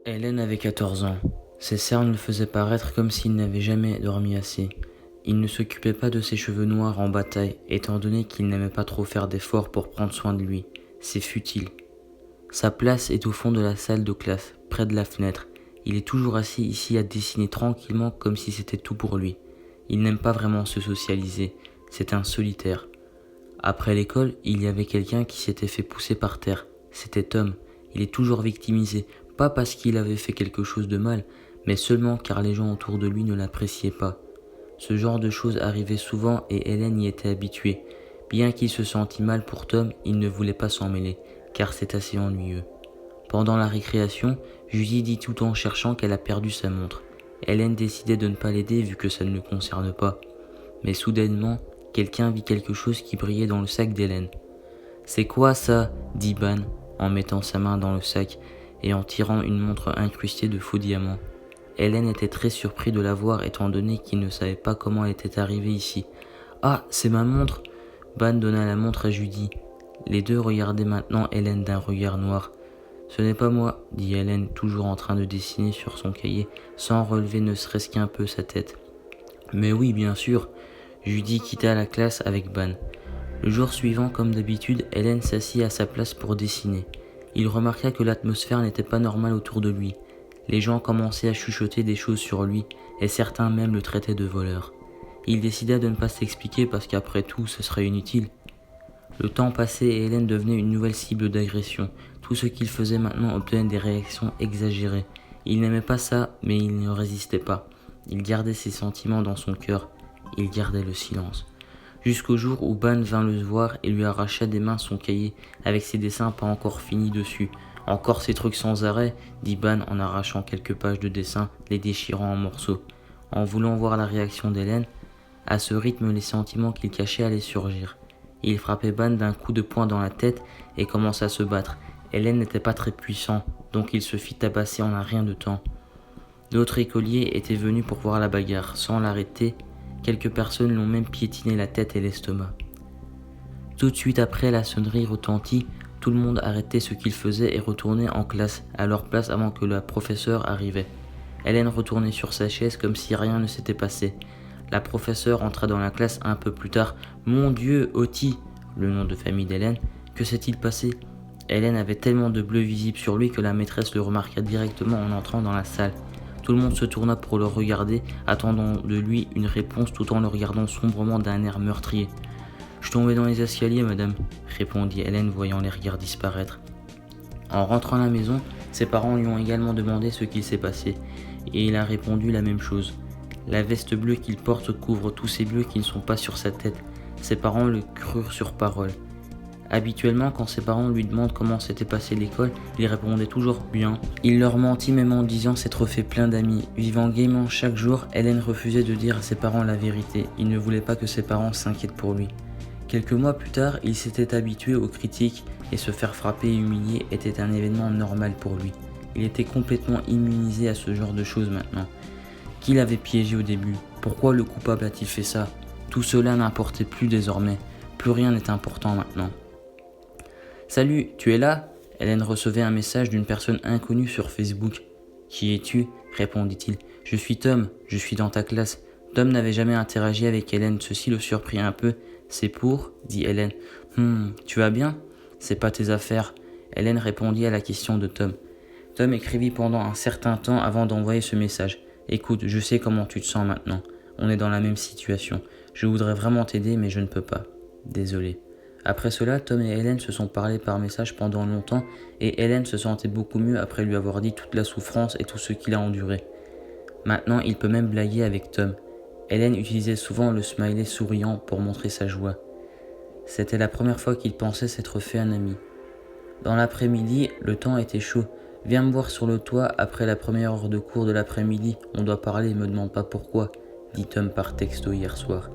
Hélène avait 14 ans. Ses cernes le faisaient paraître comme s'il n'avait jamais dormi assez. Il ne s'occupait pas de ses cheveux noirs en bataille, étant donné qu'il n'aimait pas trop faire d'efforts pour prendre soin de lui. C'est futile. Sa place est au fond de la salle de classe, près de la fenêtre. Il est toujours assis ici à dessiner tranquillement comme si c'était tout pour lui. Il n'aime pas vraiment se socialiser, c'est un solitaire. Après l'école, il y avait quelqu'un qui s'était fait pousser par terre. C'était Tom. Il est toujours victimisé, pas parce qu'il avait fait quelque chose de mal, mais seulement car les gens autour de lui ne l'appréciaient pas. Ce genre de choses arrivait souvent et Hélène y était habituée. Bien qu'il se sentît mal pour Tom, il ne voulait pas s'en mêler, car c'est assez ennuyeux. Pendant la récréation, Judy dit tout en cherchant qu'elle a perdu sa montre. Hélène décidait de ne pas l'aider vu que ça ne le concerne pas. Mais soudainement, quelqu'un vit quelque chose qui brillait dans le sac d'Hélène. C'est quoi ça dit Ban, en mettant sa main dans le sac et en tirant une montre incrustée de faux diamants. Hélène était très surpris de la voir étant donné qu'il ne savait pas comment elle était arrivée ici. Ah, c'est ma montre. Ban donna la montre à Judy. Les deux regardaient maintenant Hélène d'un regard noir. Ce n'est pas moi, dit Hélène, toujours en train de dessiner sur son cahier, sans relever ne serait-ce qu'un peu sa tête. Mais oui, bien sûr. Judy quitta la classe avec Ban. Le jour suivant, comme d'habitude, Hélène s'assit à sa place pour dessiner. Il remarqua que l'atmosphère n'était pas normale autour de lui. Les gens commençaient à chuchoter des choses sur lui, et certains même le traitaient de voleur. Il décida de ne pas s'expliquer parce qu'après tout, ce serait inutile. Le temps passait et Hélène devenait une nouvelle cible d'agression. Tout ce qu'il faisait maintenant obtenait des réactions exagérées. Il n'aimait pas ça, mais il ne résistait pas. Il gardait ses sentiments dans son cœur. Il gardait le silence. Jusqu'au jour où Ban vint le voir et lui arracha des mains son cahier, avec ses dessins pas encore finis dessus. Encore ces trucs sans arrêt, dit Ban en arrachant quelques pages de dessin, les déchirant en morceaux. En voulant voir la réaction d'Hélène, à ce rythme les sentiments qu'il cachait allaient surgir. Il frappait Ban d'un coup de poing dans la tête et commença à se battre. Hélène n'était pas très puissant, donc il se fit tabasser en un rien de temps. D'autres écoliers étaient venus pour voir la bagarre. Sans l'arrêter, quelques personnes l'ont même piétiné la tête et l'estomac. Tout de suite après, la sonnerie retentit. Tout le monde arrêtait ce qu'il faisait et retournait en classe, à leur place avant que la professeure arrivait. Hélène retournait sur sa chaise comme si rien ne s'était passé. La professeure entra dans la classe un peu plus tard. « Mon Dieu, Oti !» le nom de famille d'Hélène. « Que s'est-il passé ?» Hélène avait tellement de bleu visible sur lui que la maîtresse le remarqua directement en entrant dans la salle. Tout le monde se tourna pour le regarder, attendant de lui une réponse tout en le regardant sombrement d'un air meurtrier. « Je tombais dans les escaliers, madame, » répondit Hélène voyant les regards disparaître. En rentrant à la maison, ses parents lui ont également demandé ce qu'il s'est passé, et il a répondu la même chose. La veste bleue qu'il porte couvre tous ces bleus qui ne sont pas sur sa tête. Ses parents le crurent sur parole. Habituellement, quand ses parents lui demandent comment s'était passé l'école, il répondait toujours bien. Il leur mentit même en disant s'être fait plein d'amis. Vivant gaiement chaque jour, Hélène refusait de dire à ses parents la vérité. Il ne voulait pas que ses parents s'inquiètent pour lui. Quelques mois plus tard, il s'était habitué aux critiques et se faire frapper et humilier était un événement normal pour lui. Il était complètement immunisé à ce genre de choses maintenant. Qui l'avait piégé au début? Pourquoi le coupable a-t-il fait ça? Tout cela n'importait plus désormais. Plus rien n'est important maintenant. Salut, tu es là? Hélène recevait un message d'une personne inconnue sur Facebook. Qui es-tu? Répondit-il. Je suis Tom, je suis dans ta classe. Tom n'avait jamais interagi avec Hélène, ceci le surprit un peu. C'est pour? Dit Hélène. Tu vas bien? C'est pas tes affaires. Hélène répondit à la question de Tom. Tom écrivit pendant un certain temps avant d'envoyer ce message. Écoute, je sais comment tu te sens maintenant. On est dans la même situation. Je voudrais vraiment t'aider, mais je ne peux pas. Désolé. Après cela, Tom et Hélène se sont parlé par message pendant longtemps et Hélène se sentait beaucoup mieux après lui avoir dit toute la souffrance et tout ce qu'il a enduré. Maintenant, il peut même blaguer avec Tom. Hélène utilisait souvent le smiley souriant pour montrer sa joie. C'était la première fois qu'il pensait s'être fait un ami. Dans l'après-midi, le temps était chaud. Viens me voir sur le toit après la première heure de cours de l'après-midi. On doit parler, me demande pas pourquoi, dit Tom par texto hier soir.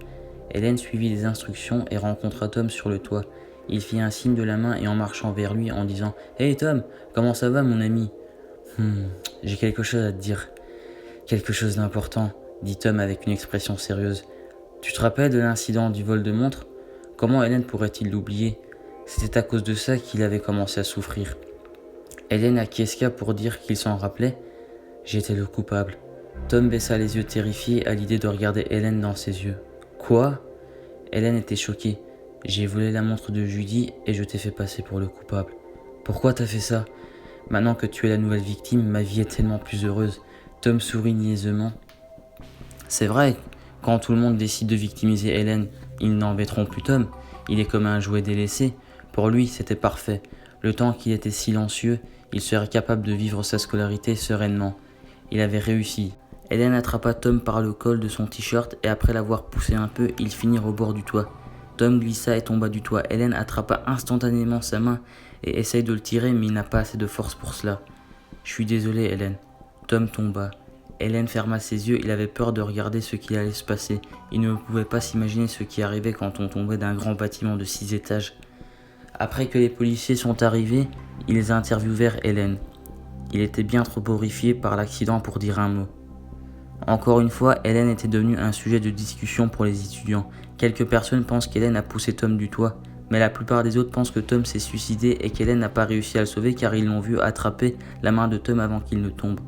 Hélène suivit les instructions et rencontra Tom sur le toit. Il fit un signe de la main et en marchant vers lui en disant « Hey Tom, comment ça va mon ami ?»« J'ai quelque chose à te dire. Quelque chose d'important, » dit Tom avec une expression sérieuse. « Tu te rappelles de l'incident du vol de montre? Comment Hélène pourrait-il l'oublier? C'était à cause de ça qu'il avait commencé à souffrir. Hélène acquiesça pour dire qu'il s'en rappelait. J'étais le coupable. Tom baissa les yeux terrifiés à l'idée de regarder Hélène dans ses yeux. Quoi? Hélène était choquée. J'ai volé la montre de Judy et je t'ai fait passer pour le coupable. Pourquoi t'as fait ça? Maintenant que tu es la nouvelle victime, ma vie est tellement plus heureuse. Tom sourit niaisement. C'est vrai, quand tout le monde décide de victimiser Hélène, ils n'embêteront plus Tom. Il est comme un jouet délaissé. Pour lui, c'était parfait. Le temps qu'il était silencieux, il serait capable de vivre sa scolarité sereinement. Il avait réussi. Hélène attrapa Tom par le col de son t-shirt et après l'avoir poussé un peu, ils finirent au bord du toit. Tom glissa et tomba du toit. Hélène attrapa instantanément sa main et essaye de le tirer, mais il n'a pas assez de force pour cela. Je suis désolé, Hélène. Tom tomba. Hélène ferma ses yeux, il avait peur de regarder ce qui allait se passer. Il ne pouvait pas s'imaginer ce qui arrivait quand on tombait d'un grand bâtiment de 6 étages. Après que les policiers sont arrivés, ils interviewèrent Hélène. Il était bien trop horrifié par l'accident pour dire un mot. Encore une fois, Hélène était devenue un sujet de discussion pour les étudiants. Quelques personnes pensent qu'Hélène a poussé Tom du toit, mais la plupart des autres pensent que Tom s'est suicidé et qu'Hélène n'a pas réussi à le sauver car ils l'ont vu attraper la main de Tom avant qu'il ne tombe.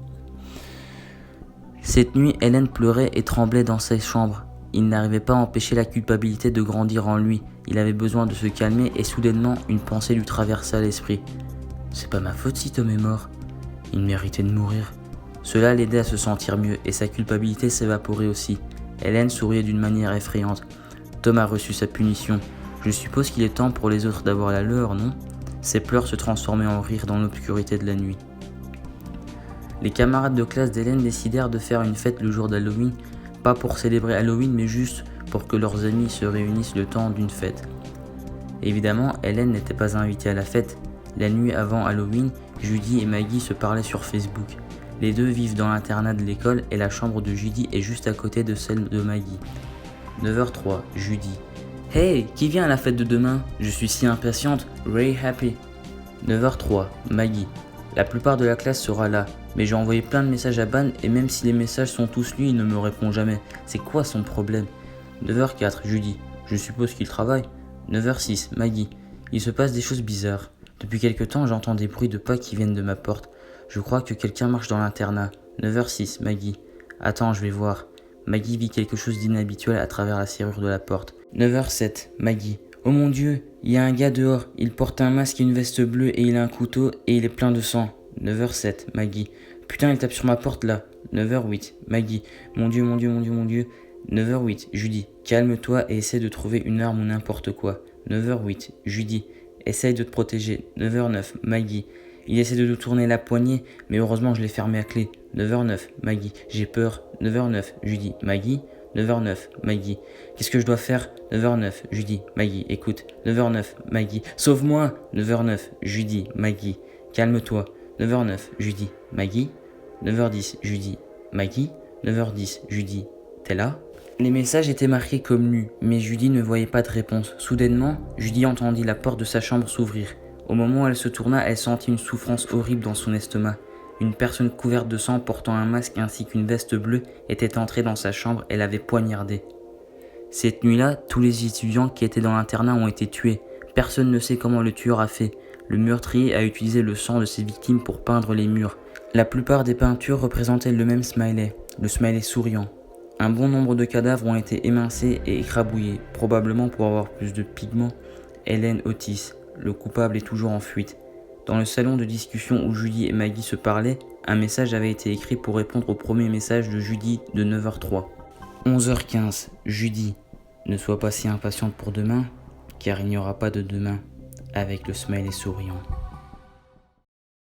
Cette nuit, Hélène pleurait et tremblait dans sa chambre. Il n'arrivait pas à empêcher la culpabilité de grandir en lui. Il avait besoin de se calmer et soudainement, une pensée lui traversa l'esprit. C'est pas ma faute si Tom est mort. Il méritait de mourir. Cela l'aidait à se sentir mieux et sa culpabilité s'évaporait aussi. Hélène souriait d'une manière effrayante. Tom a reçu sa punition. Je suppose qu'il est temps pour les autres d'avoir la leur, non? Ses pleurs se transformaient en rire dans l'obscurité de la nuit. Les camarades de classe d'Hélène décidèrent de faire une fête le jour d'Halloween, pas pour célébrer Halloween mais juste pour que leurs amis se réunissent le temps d'une fête. Évidemment, Hélène n'était pas invitée à la fête. La nuit avant Halloween, Judy et Maggie se parlaient sur Facebook. Les deux vivent dans l'internat de l'école et la chambre de Judy est juste à côté de celle de Maggie. 9h03, Judy. Hey, qui vient à la fête de demain? Je suis si impatiente, very happy. 9h03, Maggie. La plupart de la classe sera là, mais j'ai envoyé plein de messages à Ban et même si les messages sont tous lus, il ne me répond jamais. C'est quoi son problème? 9h04, Judy. Je suppose qu'il travaille. 9h06, Maggie. Il se passe des choses bizarres. Depuis quelque temps, j'entends des bruits de pas qui viennent de ma porte. Je crois que quelqu'un marche dans l'internat. 9h06, Maggie. Attends, je vais voir. Maggie vit quelque chose d'inhabituel à travers la serrure de la porte. 9h07, Maggie. Oh mon Dieu, il y a un gars dehors. Il porte un masque et une veste bleue et il a un couteau et il est plein de sang. 9h07, Maggie. Putain, il tape sur ma porte là. 9h08, Maggie. Mon Dieu, mon Dieu, mon Dieu, mon Dieu. 9h08, Judy. Calme-toi et essaie de trouver une arme ou n'importe quoi. 9h08, Judy. Essaye de te protéger. 9h09, Maggie. Il essaie de nous tourner la poignée, mais heureusement je l'ai fermé à clé. 9h09, Maggie. J'ai peur. 9h09, Judy. Maggie. 9h09, Maggie. Qu'est-ce que je dois faire? 9h09, Judy. Maggie, écoute. 9h09, Maggie. Sauve-moi. 9h09, Judy. Maggie. Calme-toi. 9h09, Judy. Maggie. 9h10, Judy. Maggie. 9h10, Judy. T'es là? Les messages étaient marqués comme lus, mais Judy ne voyait pas de réponse. Soudainement, Judy entendit la porte de sa chambre s'ouvrir. Au moment où elle se tourna, elle sentit une souffrance horrible dans son estomac. Une personne couverte de sang portant un masque ainsi qu'une veste bleue était entrée dans sa chambre et l'avait poignardée. Cette nuit-là, tous les étudiants qui étaient dans l'internat ont été tués. Personne ne sait comment le tueur a fait. Le meurtrier a utilisé le sang de ses victimes pour peindre les murs. La plupart des peintures représentaient le même smiley, le smiley souriant. Un bon nombre de cadavres ont été émincés et écrabouillés, probablement pour avoir plus de pigments. Hélène Otis, le coupable est toujours en fuite. Dans le salon de discussion où Judy et Maggie se parlaient, un message avait été écrit pour répondre au premier message de Judy de 9h03. 11h15, Judy. Ne sois pas si impatiente pour demain, car il n'y aura pas de demain, avec le smiley souriant.